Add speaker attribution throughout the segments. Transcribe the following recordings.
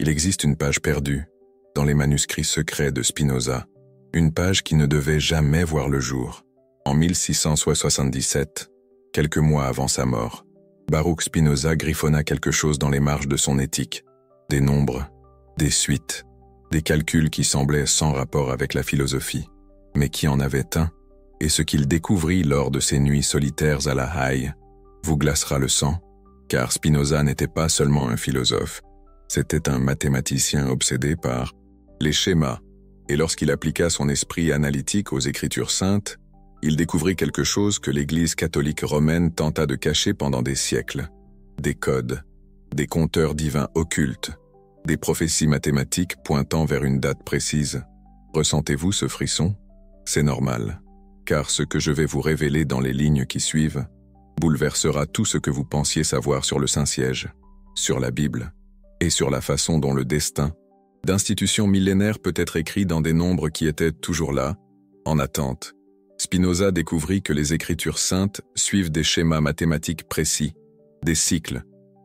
Speaker 1: Il existe une page perdue dans les manuscrits secrets de Spinoza, une page qui ne devait jamais voir le jour. En 1677, quelques mois avant sa mort, Baruch Spinoza griffonna quelque chose dans les marges de son éthique, des nombres, des suites, des calculs qui semblaient sans rapport avec la philosophie, mais qui en avaient un, et ce qu'il découvrit lors de ses nuits solitaires à La Haye vous glacera le sang, car Spinoza n'était pas seulement un philosophe, c'était un mathématicien obsédé par les schémas, et lorsqu'il appliqua son esprit analytique aux Écritures saintes, il découvrit quelque chose que l'Église catholique romaine tenta de cacher pendant des siècles, des codes, des compteurs divins occultes, des prophéties mathématiques pointant vers une date précise. Ressentez-vous ce frisson? C'est normal, car ce que je vais vous révéler dans les lignes qui suivent bouleversera tout ce que vous pensiez savoir sur le Saint-Siège, sur la Bible, et sur la façon dont le destin d'institutions millénaires peut être écrit dans des nombres qui étaient toujours là, en attente. Spinoza découvrit que les Écritures saintes suivent des schémas mathématiques précis, des cycles,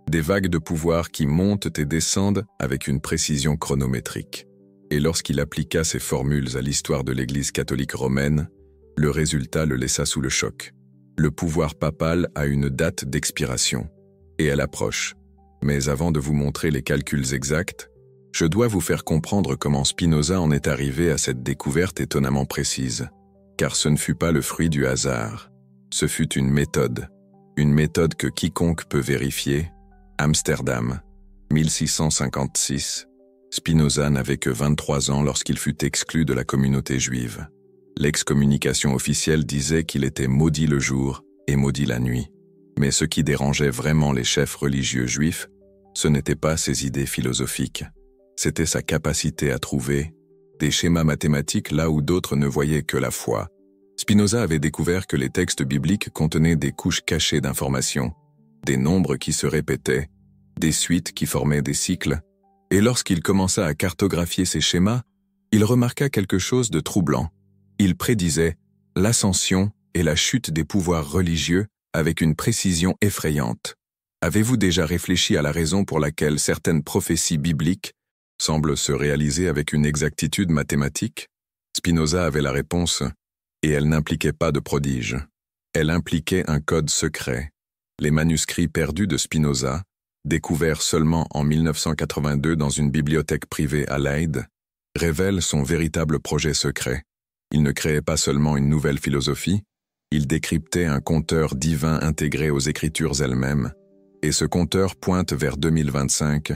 Speaker 1: des vagues de pouvoir qui montent et descendent avec une précision chronométrique. Et lorsqu'il appliqua ces formules à l'histoire de l'Église catholique romaine, le résultat le laissa sous le choc. Le pouvoir papal a une date d'expiration, et elle approche. Mais avant de vous montrer les calculs exacts, je dois vous faire comprendre comment Spinoza en est arrivé à cette découverte étonnamment précise. Car ce ne fut pas le fruit du hasard. Ce fut une méthode que quiconque peut vérifier. Amsterdam, 1656. Spinoza n'avait que 23 ans lorsqu'il fut exclu de la communauté juive. L'excommunication officielle disait qu'il était maudit le jour et maudit la nuit. Mais ce qui dérangeait vraiment les chefs religieux juifs, ce n'était pas ses idées philosophiques. C'était sa capacité à trouver des schémas mathématiques là où d'autres ne voyaient que la foi. Spinoza avait découvert que les textes bibliques contenaient des couches cachées d'informations, des nombres qui se répétaient, des suites qui formaient des cycles, et lorsqu'il commença à cartographier ces schémas, il remarqua quelque chose de troublant. Il prédisait l'ascension et la chute des pouvoirs religieux avec une précision effrayante. Avez-vous déjà réfléchi à la raison pour laquelle certaines prophéties bibliques semblent se réaliser avec une exactitude mathématique? Spinoza avait la réponse, et elle n'impliquait pas de prodige. Elle impliquait un code secret. Les manuscrits perdus de Spinoza, découverts seulement en 1982 dans une bibliothèque privée à Leyde, révèlent son véritable projet secret. Il ne créait pas seulement une nouvelle philosophie, il décryptait un compteur divin intégré aux Écritures elles-mêmes, et ce compteur pointe vers 2025,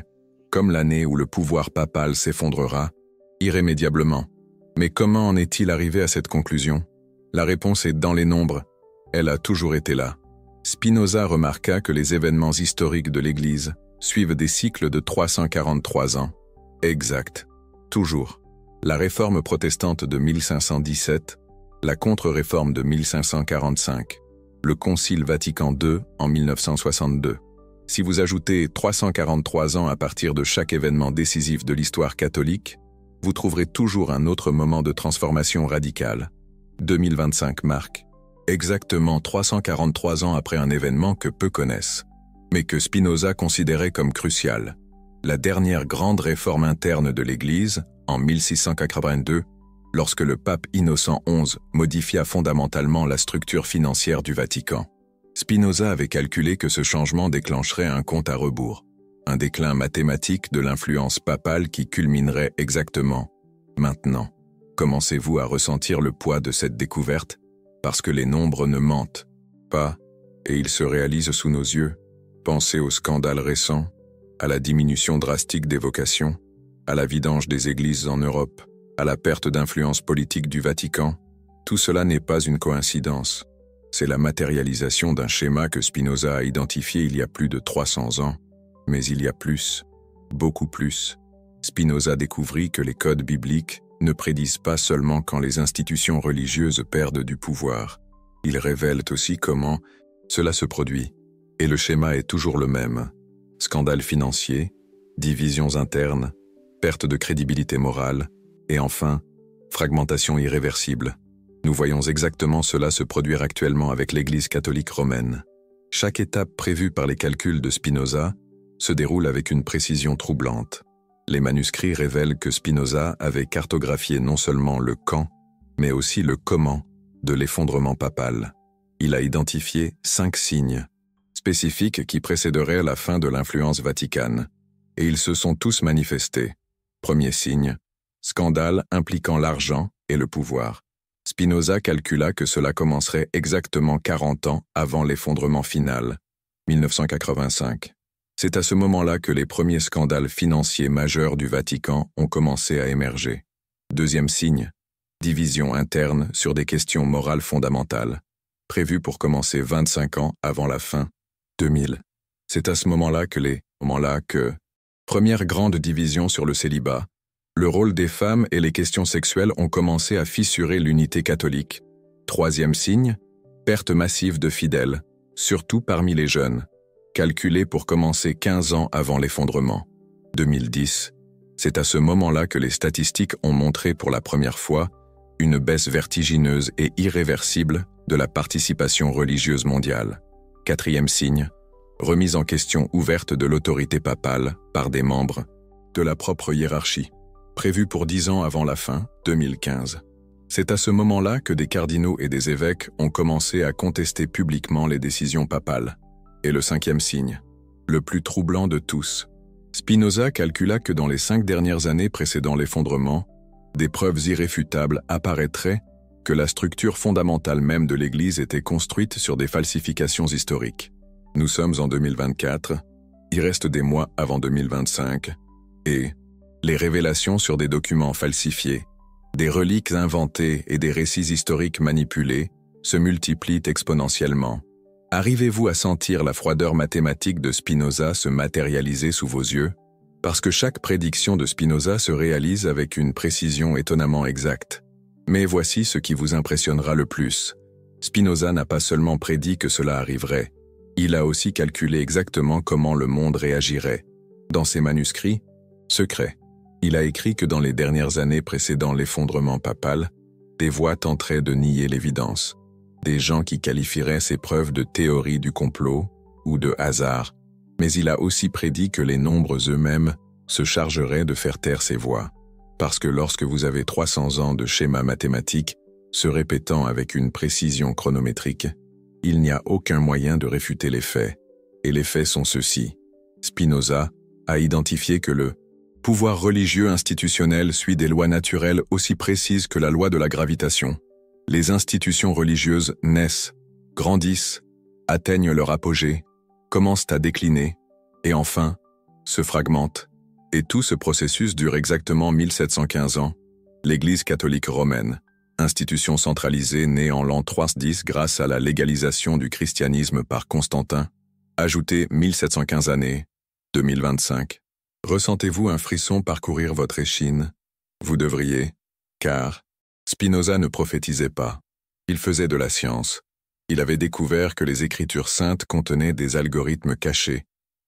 Speaker 1: comme l'année où le pouvoir papal s'effondrera, irrémédiablement. Mais comment en est-il arrivé à cette conclusion? La réponse est dans les nombres. Elle a toujours été là. Spinoza remarqua que les événements historiques de l'Église suivent des cycles de 343 ans. Exact. Toujours. La réforme protestante de 1517, la contre-réforme de 1545, le Concile Vatican II en 1962. Si vous ajoutez 343 ans à partir de chaque événement décisif de l'histoire catholique, vous trouverez toujours un autre moment de transformation radicale. 2025 marque exactement 343 ans après un événement que peu connaissent, mais que Spinoza considérait comme crucial. La dernière grande réforme interne de l'Église, en 1682, lorsque le pape Innocent XI modifia fondamentalement la structure financière du Vatican. Spinoza avait calculé que ce changement déclencherait un compte à rebours, un déclin mathématique de l'influence papale qui culminerait exactement maintenant. Commencez-vous à ressentir le poids de cette découverte? Parce que les nombres ne mentent pas, et ils se réalisent sous nos yeux. Pensez aux scandales récents, à la diminution drastique des vocations, à la vidange des églises en Europe, à la perte d'influence politique du Vatican. Tout cela n'est pas une coïncidence. C'est la matérialisation d'un schéma que Spinoza a identifié il y a plus de 300 ans. Mais il y a plus, beaucoup plus. Spinoza découvrit que les codes bibliques ne prédisent pas seulement quand les institutions religieuses perdent du pouvoir. Ils révèlent aussi comment cela se produit. Et le schéma est toujours le même. Scandales financiers, divisions internes, perte de crédibilité morale, et enfin, fragmentation irréversible. Nous voyons exactement cela se produire actuellement avec l'Église catholique romaine. Chaque étape prévue par les calculs de Spinoza se déroule avec une précision troublante. Les manuscrits révèlent que Spinoza avait cartographié non seulement le quand, mais aussi le comment de l'effondrement papal. Il a identifié 5 signes spécifiques qui précéderaient la fin de l'influence vaticane, et ils se sont tous manifestés. Premier signe, scandale impliquant l'argent et le pouvoir. Spinoza calcula que cela commencerait exactement 40 ans avant l'effondrement final, 1985. C'est à ce moment-là que les premiers scandales financiers majeurs du Vatican ont commencé à émerger. Deuxième signe, division interne sur des questions morales fondamentales, prévues pour commencer 25 ans avant la fin 2000. C'est à ce moment-là que première grande division sur le célibat. Le rôle des femmes et les questions sexuelles ont commencé à fissurer l'unité catholique. Troisième signe, perte massive de fidèles, surtout parmi les jeunes, calculée pour commencer 15 ans avant l'effondrement. 2010, c'est à ce moment-là que les statistiques ont montré pour la première fois une baisse vertigineuse et irréversible de la participation religieuse mondiale. Quatrième signe, remise en question ouverte de l'autorité papale par des membres de la propre hiérarchie, prévue pour 10 ans avant la fin, 2015. C'est à ce moment-là que des cardinaux et des évêques ont commencé à contester publiquement les décisions papales. Et le cinquième signe, le plus troublant de tous. Spinoza calcula que dans les 5 dernières années précédant l'effondrement, des preuves irréfutables apparaîtraient que la structure fondamentale même de l'Église était construite sur des falsifications historiques. Nous sommes en 2024, il reste des mois avant 2025, et les révélations sur des documents falsifiés, des reliques inventées et des récits historiques manipulés se multiplient exponentiellement. Arrivez-vous à sentir la froideur mathématique de Spinoza se matérialiser sous vos yeux? Parce que chaque prédiction de Spinoza se réalise avec une précision étonnamment exacte. Mais voici ce qui vous impressionnera le plus. Spinoza n'a pas seulement prédit que cela arriverait, il a aussi calculé exactement comment le monde réagirait. Dans ses manuscrits secrets, il a écrit que dans les dernières années précédant l'effondrement papal, des voix tenteraient de nier l'évidence. Des gens qui qualifieraient ces preuves de théorie du complot ou de hasard, mais il a aussi prédit que les nombres eux-mêmes se chargeraient de faire taire ces voix. Parce que lorsque vous avez 300 ans de schémas mathématiques se répétant avec une précision chronométrique, il n'y a aucun moyen de réfuter les faits. Et les faits sont ceux-ci. Spinoza a identifié que le pouvoir religieux institutionnel suit des lois naturelles aussi précises que la loi de la gravitation. Les institutions religieuses naissent, grandissent, atteignent leur apogée, commencent à décliner, et enfin, se fragmentent. Et tout ce processus dure exactement 1715 ans. L'Église catholique romaine, institution centralisée née en l'an 310 grâce à la légalisation du christianisme par Constantin, ajoutez 1715 années, 2025. Ressentez-vous un frisson parcourir votre échine? Vous devriez, car Spinoza ne prophétisait pas. Il faisait de la science. Il avait découvert que les Écritures saintes contenaient des algorithmes cachés,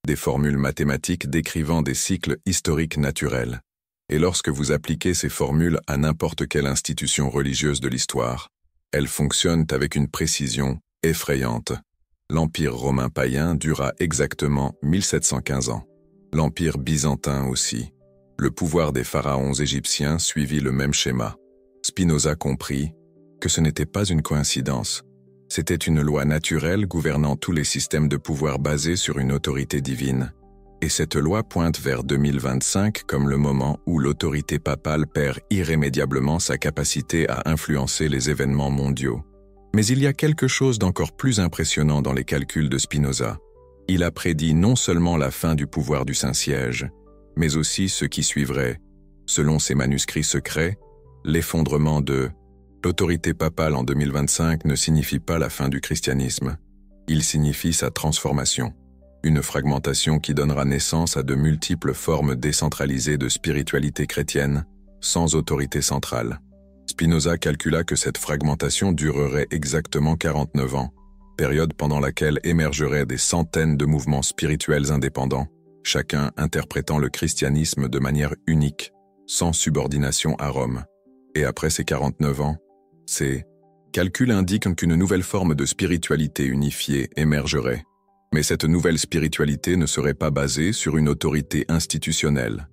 Speaker 1: des formules mathématiques décrivant des cycles historiques naturels. Et lorsque vous appliquez ces formules à n'importe quelle institution religieuse de l'histoire, elles fonctionnent avec une précision effrayante. L'Empire romain païen dura exactement 1715 ans. L'Empire byzantin aussi. Le pouvoir des pharaons égyptiens suivit le même schéma. Spinoza comprit que ce n'était pas une coïncidence. C'était une loi naturelle gouvernant tous les systèmes de pouvoir basés sur une autorité divine. Et cette loi pointe vers 2025 comme le moment où l'autorité papale perd irrémédiablement sa capacité à influencer les événements mondiaux. Mais il y a quelque chose d'encore plus impressionnant dans les calculs de Spinoza. Il a prédit non seulement la fin du pouvoir du Saint-Siège, mais aussi ce qui suivrait. Selon ses manuscrits secrets, l'effondrement de l'autorité papale en 2025 ne signifie pas la fin du christianisme. Il signifie sa transformation. Une fragmentation qui donnera naissance à de multiples formes décentralisées de spiritualité chrétienne, sans autorité centrale. Spinoza calcula que cette fragmentation durerait exactement 49 ans, période pendant laquelle émergeraient des centaines de mouvements spirituels indépendants, chacun interprétant le christianisme de manière unique, sans subordination à Rome. Et après ces 49 ans, ces calculs indiquent qu'une nouvelle forme de spiritualité unifiée émergerait. Mais cette nouvelle spiritualité ne serait pas basée sur une autorité institutionnelle.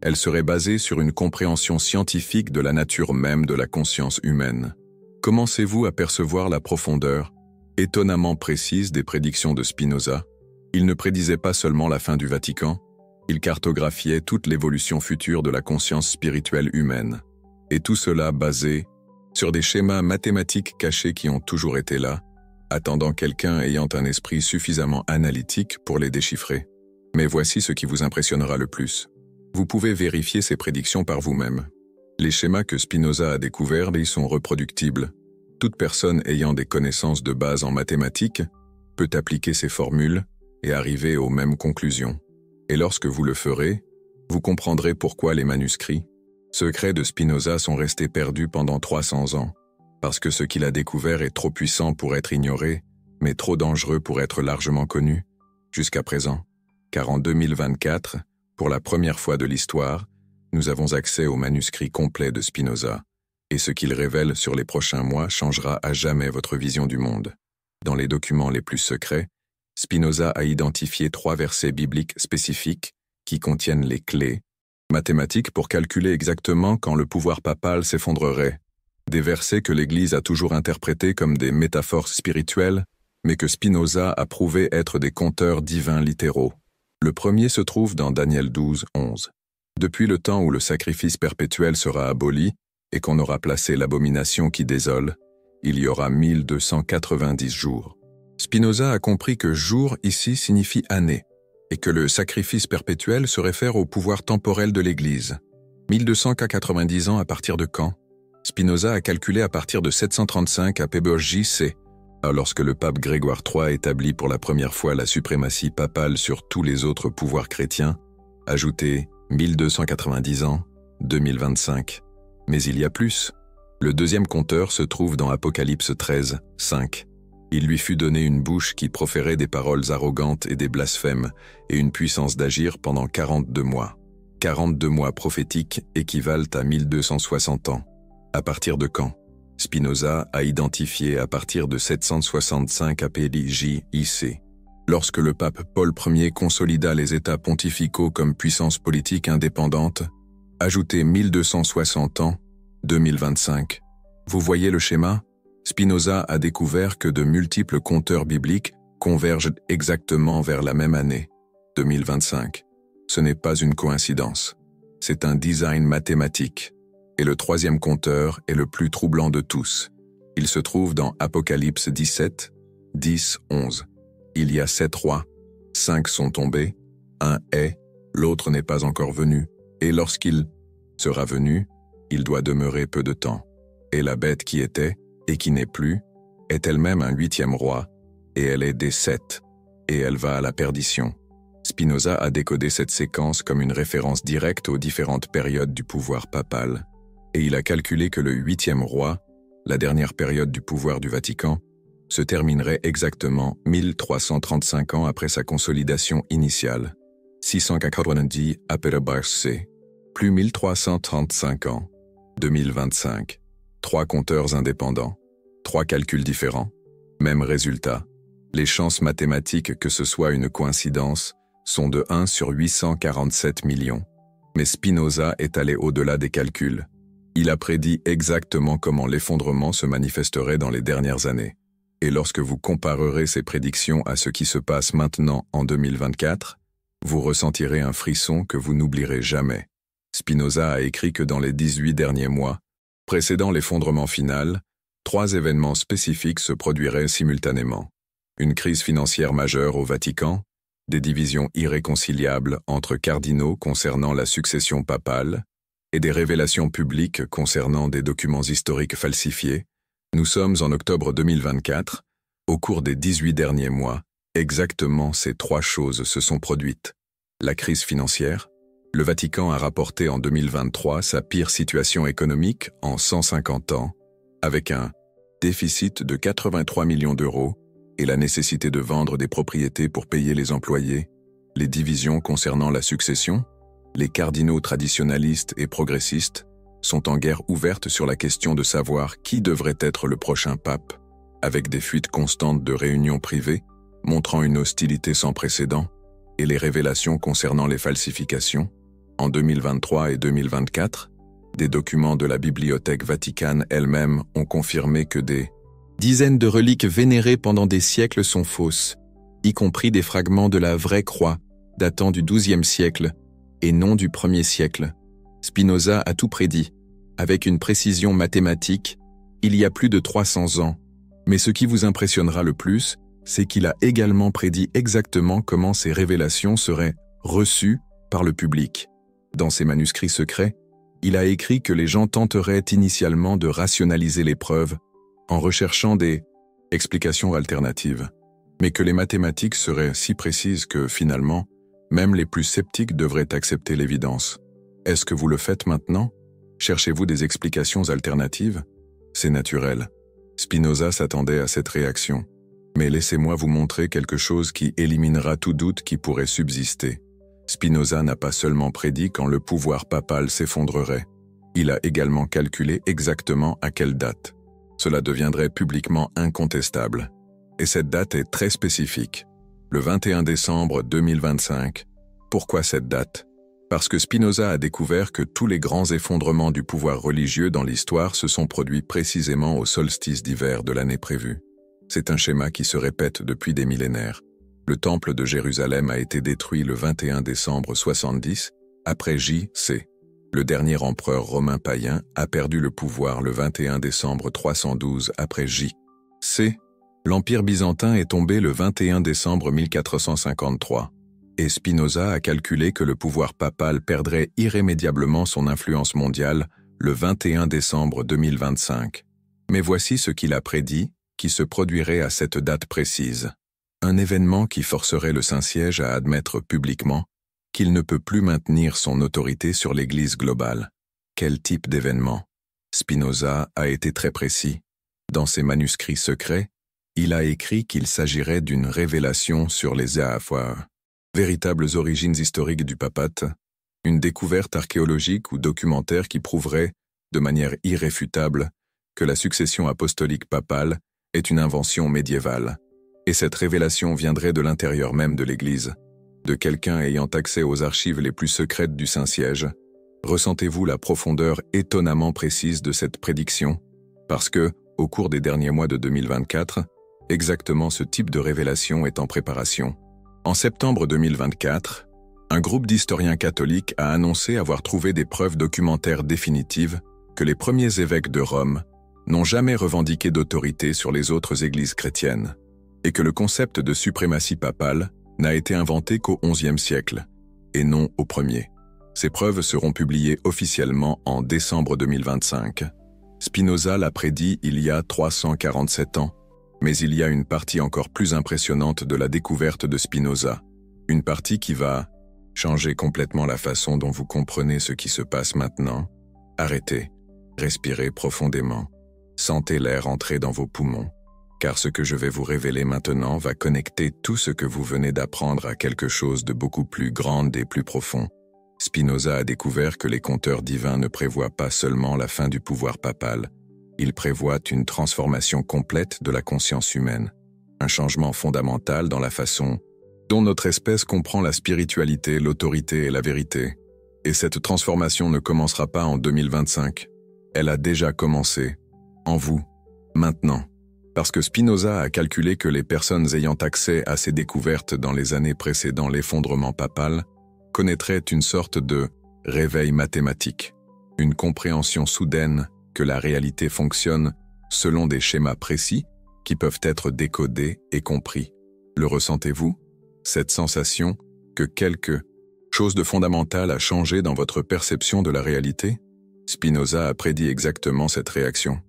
Speaker 1: Elle serait basée sur une compréhension scientifique de la nature même de la conscience humaine. Commencez-vous à percevoir la profondeur, étonnamment précise des prédictions de Spinoza? Il ne prédisait pas seulement la fin du Vatican, il cartographiait toute l'évolution future de la conscience spirituelle humaine. Et tout cela basé sur des schémas mathématiques cachés qui ont toujours été là, attendant quelqu'un ayant un esprit suffisamment analytique pour les déchiffrer. Mais voici ce qui vous impressionnera le plus. Vous pouvez vérifier ces prédictions par vous-même. Les schémas que Spinoza a découverts y sont reproductibles. Toute personne ayant des connaissances de base en mathématiques peut appliquer ces formules et arriver aux mêmes conclusions. Et lorsque vous le ferez, vous comprendrez pourquoi les manuscrits secrets de Spinoza sont restés perdus pendant 300 ans, parce que ce qu'il a découvert est trop puissant pour être ignoré, mais trop dangereux pour être largement connu, jusqu'à présent. Car en 2024, pour la première fois de l'histoire, nous avons accès au manuscrit complet de Spinoza, et ce qu'il révèle sur les prochains mois changera à jamais votre vision du monde. Dans les documents les plus secrets, Spinoza a identifié 3 versets bibliques spécifiques qui contiennent les clés mathématiques pour calculer exactement quand le pouvoir papal s'effondrerait. Des versets que l'Église a toujours interprétés comme des métaphores spirituelles, mais que Spinoza a prouvé être des conteurs divins littéraux. Le premier se trouve dans Daniel 12, 11. Depuis le temps où le sacrifice perpétuel sera aboli et qu'on aura placé l'abomination qui désole, il y aura 1290 jours. Spinoza a compris que jour ici signifie année, et que le sacrifice perpétuel se réfère au pouvoir temporel de l'Église. 1290 ans à partir de quand? Spinoza a calculé à partir de 735 à P.B.J.C., lorsque le pape Grégoire III établit pour la première fois la suprématie papale sur tous les autres pouvoirs chrétiens, ajoutez 1290 ans, 2025. Mais il y a plus. Le deuxième compteur se trouve dans Apocalypse 13, 5. Il lui fut donné une bouche qui proférait des paroles arrogantes et des blasphèmes, et une puissance d'agir pendant 42 mois. 42 mois prophétiques équivalent à 1260 ans. À partir de quand? Spinoza a identifié à partir de 765 APJ-IC. Lorsque le pape Paul Ier consolida les États pontificaux comme puissance politique indépendante, ajoutez 1260 ans, 2025. Vous voyez le schéma? Spinoza a découvert que de multiples compteurs bibliques convergent exactement vers la même année, 2025. Ce n'est pas une coïncidence. C'est un design mathématique. Et le troisième compteur est le plus troublant de tous. Il se trouve dans Apocalypse 17, 10, 11. Il y a 7 rois, 5 sont tombés, un est, l'autre n'est pas encore venu, et lorsqu'il sera venu, il doit demeurer peu de temps. Et la bête qui était, et qui n'est plus, est elle-même un 8e roi, et elle est des 7, et elle va à la perdition. Spinoza a décodé cette séquence comme une référence directe aux différentes périodes du pouvoir papal, et il a calculé que le 8e roi, la dernière période du pouvoir du Vatican, se terminerait exactement 1335 ans après sa consolidation initiale, 690 APB-C, plus 1335 ans, 2025. 3 compteurs indépendants, 3 calculs différents, même résultat. Les chances mathématiques que ce soit une coïncidence sont de 1 sur 847 millions. Mais Spinoza est allé au-delà des calculs. Il a prédit exactement comment l'effondrement se manifesterait dans les dernières années. Et lorsque vous comparerez ces prédictions à ce qui se passe maintenant en 2024, vous ressentirez un frisson que vous n'oublierez jamais. Spinoza a écrit que dans les 18 derniers mois, précédant l'effondrement final, 3 événements spécifiques se produiraient simultanément. Une crise financière majeure au Vatican, des divisions irréconciliables entre cardinaux concernant la succession papale, et des révélations publiques concernant des documents historiques falsifiés. Nous sommes en octobre 2024. Au cours des 18 derniers mois, exactement ces 3 choses se sont produites. La crise financière. Le Vatican a rapporté en 2023 sa pire situation économique en 150 ans, avec un déficit de 83 millions d'euros et la nécessité de vendre des propriétés pour payer les employés, les divisions concernant la succession. Les cardinaux traditionalistes et progressistes sont en guerre ouverte sur la question de savoir qui devrait être le prochain pape, avec des fuites constantes de réunions privées, montrant une hostilité sans précédent, et les révélations concernant les falsifications. En 2023 et 2024, des documents de la Bibliothèque Vaticane elle-même ont confirmé que des dizaines de reliques vénérées pendant des siècles sont fausses, y compris des fragments de la vraie croix datant du XIIe siècle et non du 1er siècle. Spinoza a tout prédit, avec une précision mathématique, il y a plus de 300 ans. Mais ce qui vous impressionnera le plus, c'est qu'il a également prédit exactement comment ces révélations seraient reçues par le public. Dans ses manuscrits secrets, il a écrit que les gens tenteraient initialement de rationaliser les preuves en recherchant des explications alternatives, mais que les mathématiques seraient si précises que, finalement, même les plus sceptiques devraient accepter l'évidence. Est-ce que vous le faites maintenant? Cherchez-vous des explications alternatives? C'est naturel. Spinoza s'attendait à cette réaction. Mais laissez-moi vous montrer quelque chose qui éliminera tout doute qui pourrait subsister. Spinoza n'a pas seulement prédit quand le pouvoir papal s'effondrerait. Il a également calculé exactement à quelle date. Cela deviendrait publiquement incontestable. Et cette date est très spécifique. Le 21 décembre 2025. Pourquoi cette date? Parce que Spinoza a découvert que tous les grands effondrements du pouvoir religieux dans l'histoire se sont produits précisément au solstice d'hiver de l'année prévue. C'est un schéma qui se répète depuis des millénaires. Le temple de Jérusalem a été détruit le 21 décembre 70, après J.C. Le dernier empereur romain païen a perdu le pouvoir le 21 décembre 312 après J.C. L'Empire byzantin est tombé le 21 décembre 1453. Et Spinoza a calculé que le pouvoir papal perdrait irrémédiablement son influence mondiale le 21 décembre 2025. Mais voici ce qu'il a prédit, qui se produirait à cette date précise. Un événement qui forcerait le Saint-Siège à admettre publiquement qu'il ne peut plus maintenir son autorité sur l'Église globale. Quel type d'événement? Spinoza a été très précis. Dans ses manuscrits secrets, il a écrit qu'il s'agirait d'une révélation sur les véritables origines historiques du papate, une découverte archéologique ou documentaire qui prouverait, de manière irréfutable, que la succession apostolique papale est une invention médiévale. Et cette révélation viendrait de l'intérieur même de l'Église, de quelqu'un ayant accès aux archives les plus secrètes du Saint-Siège. Ressentez-vous la profondeur étonnamment précise de cette prédiction? Parce que, au cours des derniers mois de 2024, exactement ce type de révélation est en préparation. En septembre 2024, un groupe d'historiens catholiques a annoncé avoir trouvé des preuves documentaires définitives que les premiers évêques de Rome n'ont jamais revendiqué d'autorité sur les autres églises chrétiennes, et que le concept de suprématie papale n'a été inventé qu'au XIe siècle, et non au premier. Ces preuves seront publiées officiellement en décembre 2025. Spinoza l'a prédit il y a 347 ans, mais il y a une partie encore plus impressionnante de la découverte de Spinoza, une partie qui va changer complètement la façon dont vous comprenez ce qui se passe maintenant. Arrêtez, respirez profondément, sentez l'air entrer dans vos poumons, car ce que je vais vous révéler maintenant va connecter tout ce que vous venez d'apprendre à quelque chose de beaucoup plus grand et plus profond. Spinoza a découvert que les conteurs divins ne prévoient pas seulement la fin du pouvoir papal, ils prévoient une transformation complète de la conscience humaine, un changement fondamental dans la façon dont notre espèce comprend la spiritualité, l'autorité et la vérité. Et cette transformation ne commencera pas en 2025, elle a déjà commencé, en vous, maintenant. Parce que Spinoza a calculé que les personnes ayant accès à ces découvertes dans les années précédant l'effondrement papal connaîtraient une sorte de réveil mathématique, une compréhension soudaine que la réalité fonctionne selon des schémas précis qui peuvent être décodés et compris. Le ressentez-vous? Cette sensation que quelque chose de fondamental a changé dans votre perception de la réalité? Spinoza a prédit exactement cette réaction.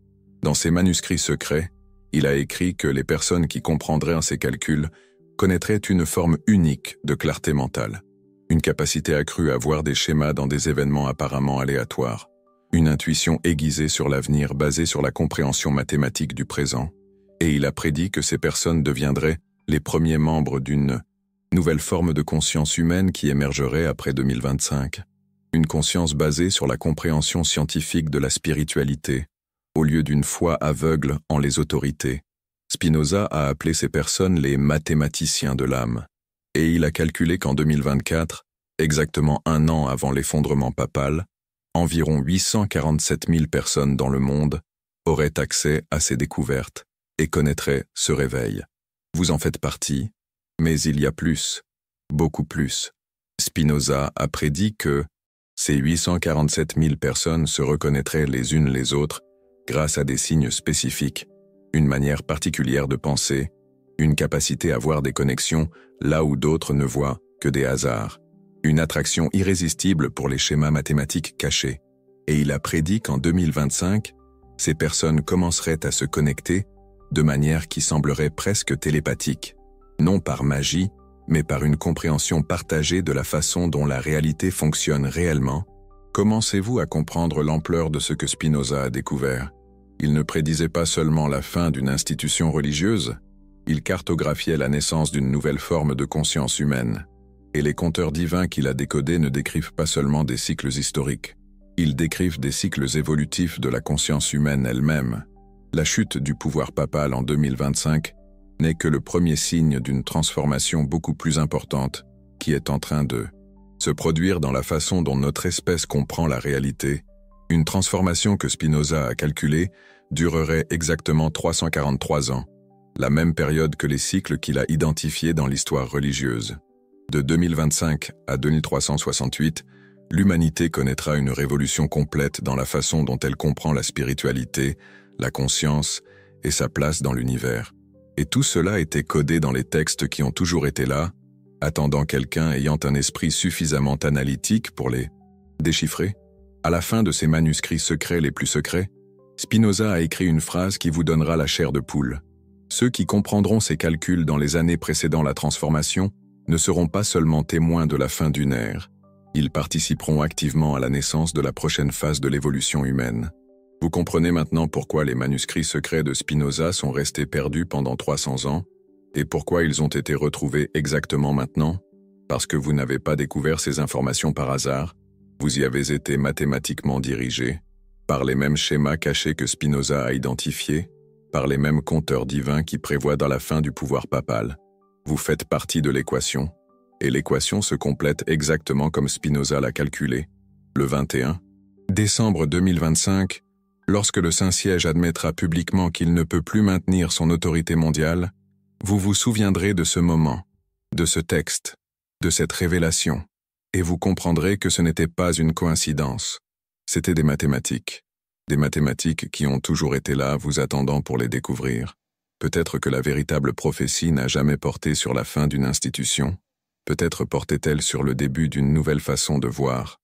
Speaker 1: Dans ses manuscrits secrets, il a écrit que les personnes qui comprendraient ces calculs connaîtraient une forme unique de clarté mentale, une capacité accrue à voir des schémas dans des événements apparemment aléatoires, une intuition aiguisée sur l'avenir basée sur la compréhension mathématique du présent, et il a prédit que ces personnes deviendraient les premiers membres d'une nouvelle forme de conscience humaine qui émergerait après 2025, une conscience basée sur la compréhension scientifique de la spiritualité, au lieu d'une foi aveugle en les autorités. Spinoza a appelé ces personnes les mathématiciens de l'âme, et il a calculé qu'en 2024, Exactement un an avant l'effondrement papal, environ 847 000 personnes dans le monde auraient accès à ces découvertes et connaîtraient ce réveil. Vous en faites partie, mais il y a plus, beaucoup plus. Spinoza a prédit que ces 847 000 personnes se reconnaîtraient les unes les autres grâce à des signes spécifiques, une manière particulière de penser, une capacité à voir des connexions là où d'autres ne voient que des hasards, une attraction irrésistible pour les schémas mathématiques cachés. Et il a prédit qu'en 2025, ces personnes commenceraient à se connecter de manière qui semblerait presque télépathique, non par magie, mais par une compréhension partagée de la façon dont la réalité fonctionne réellement. Commencez-vous à comprendre l'ampleur de ce que Spinoza a découvert? Il ne prédisait pas seulement la fin d'une institution religieuse, il cartographiait la naissance d'une nouvelle forme de conscience humaine. Et les conteurs divins qu'il a décodés ne décrivent pas seulement des cycles historiques. Ils décrivent des cycles évolutifs de la conscience humaine elle-même. La chute du pouvoir papal en 2025 n'est que le premier signe d'une transformation beaucoup plus importante qui est en train de se produire dans la façon dont notre espèce comprend la réalité. Une transformation que Spinoza a calculée durerait exactement 343 ans, la même période que les cycles qu'il a identifiés dans l'histoire religieuse. De 2025 à 2368, l'humanité connaîtra une révolution complète dans la façon dont elle comprend la spiritualité, la conscience et sa place dans l'univers. Et tout cela était codé dans les textes qui ont toujours été là, attendant quelqu'un ayant un esprit suffisamment analytique pour les déchiffrer. À la fin de ces manuscrits secrets les plus secrets, Spinoza a écrit une phrase qui vous donnera la chair de poule. Ceux qui comprendront ces calculs dans les années précédant la transformation ne seront pas seulement témoins de la fin d'une ère, ils participeront activement à la naissance de la prochaine phase de l'évolution humaine. Vous comprenez maintenant pourquoi les manuscrits secrets de Spinoza sont restés perdus pendant 300 ans, et pourquoi ils ont été retrouvés exactement maintenant? Parce que vous n'avez pas découvert ces informations par hasard, vous y avez été mathématiquement dirigé, par les mêmes schémas cachés que Spinoza a identifiés, par les mêmes compteurs divins qui prévoient dans la fin du pouvoir papal. Vous faites partie de l'équation, et l'équation se complète exactement comme Spinoza l'a calculé. Le 21 décembre 2025, lorsque le Saint-Siège admettra publiquement qu'il ne peut plus maintenir son autorité mondiale, vous vous souviendrez de ce moment, de ce texte, de cette révélation, et vous comprendrez que ce n'était pas une coïncidence. C'était des mathématiques qui ont toujours été là, vous attendant pour les découvrir. Peut-être que la véritable prophétie n'a jamais porté sur la fin d'une institution, peut-être portait-elle sur le début d'une nouvelle façon de voir,